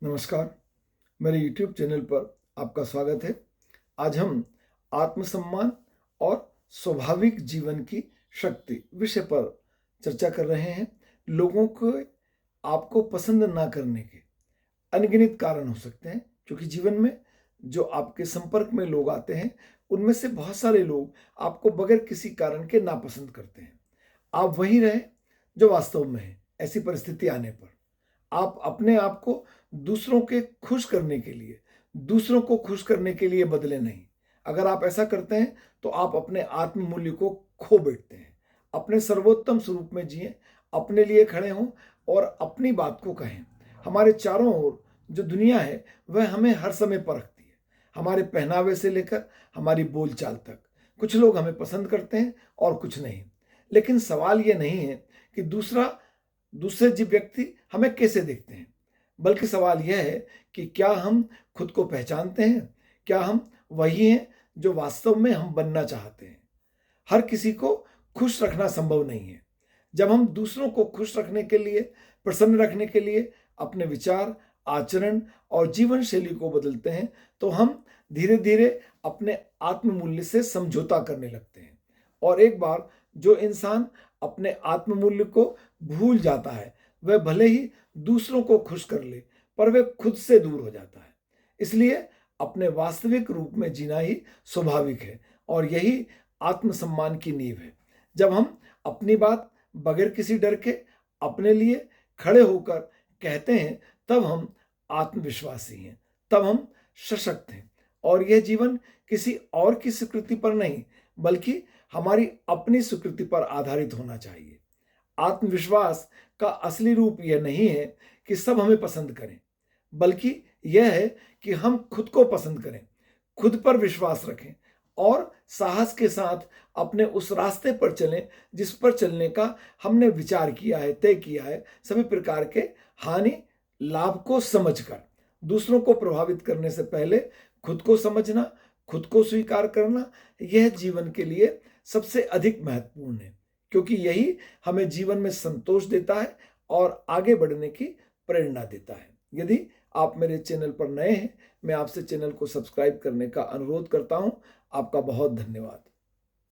नमस्कार, मेरे YouTube channel पर आपका स्वागत है। आज हम आत्मसम्मान और स्वाभाविक जीवन की शक्ति विषय पर चर्चा कर रहे हैं। लोगों को आपको पसंद ना करने के अनगिनत कारण हो सकते हैं, क्योंकि जीवन में जो आपके संपर्क में लोग आते हैं, उनमें से बहुत सारे लोग आपको बगैर किसी कारण के नापसंद करते हैं। आप वही रहें जो वास्तव में है। ऐसी परिस्थिति आने पर आप अपने आप को दूसरों को खुश करने के लिए बदले नहीं। अगर आप ऐसा करते हैं तो आप अपने आत्म मूल्य को खो बैठते हैं। अपने सर्वोत्तम स्वरूप में जिए, अपने लिए खड़े हों और अपनी बात को कहें। हमारे चारों ओर जो दुनिया है वह हमें हर समय परखती है, हमारे पहनावे से लेकर हमारी बोलचाल तक। कुछ लोग हमें पसंद करते हैं और कुछ नहीं। लेकिन सवाल यह नहीं है कि दूसरे जीव व्यक्ति हमें कैसे देखते हैं, बल्कि सवाल यह है कि क्या हम खुद को पहचानते हैं? क्या हम वही हैं जो वास्तव में हम बनना चाहते हैं? हर किसी को खुश रखना संभव नहीं है। जब हम दूसरों को खुश रखने के लिए, प्रसन्न रखने के लिए अपने विचार, आचरण और जीवन शैली को बदलते हैं, तो हम धीरे धीरे अपने आत्म मूल्य से समझौता करने लगते हैं। और एक बार जो इंसान अपने आत्म मूल्य को भूल जाता है, वह भले ही दूसरों को खुश कर ले, पर वह खुद से दूर हो जाता है। इसलिए अपने वास्तविक रूप में जीना ही स्वाभाविक है, और यही आत्मसम्मान की नींव है। जब हम अपनी बात बगैर किसी डर के अपने लिए खड़े होकर कहते हैं, तब हम आत्मविश्वासी हैं, तब हम सशक्त हैं। और यह जीवन किसी और की स्वीकृति पर नहीं, बल्कि हमारी अपनी स्वीकृति पर आधारित होना चाहिए। आत्मविश्वास का असली रूप यह नहीं है कि सब हमें पसंद करें, बल्कि यह है कि हम खुद को पसंद करें, खुद पर विश्वास रखें और साहस के साथ अपने उस रास्ते पर चलें जिस पर चलने का हमने विचार किया है, तय किया है। सभी प्रकार के हानि लाभ को समझकर दूसरों को प्रभावित करने से पहले खुद को समझना, खुद को स्वीकार करना, यह जीवन के लिए सबसे अधिक महत्वपूर्ण है, क्योंकि यही हमें जीवन में संतोष देता है और आगे बढ़ने की प्रेरणा देता है। यदि आप मेरे चैनल पर नए हैं, मैं आपसे चैनल को सब्सक्राइब करने का अनुरोध करता हूं। आपका बहुत धन्यवाद।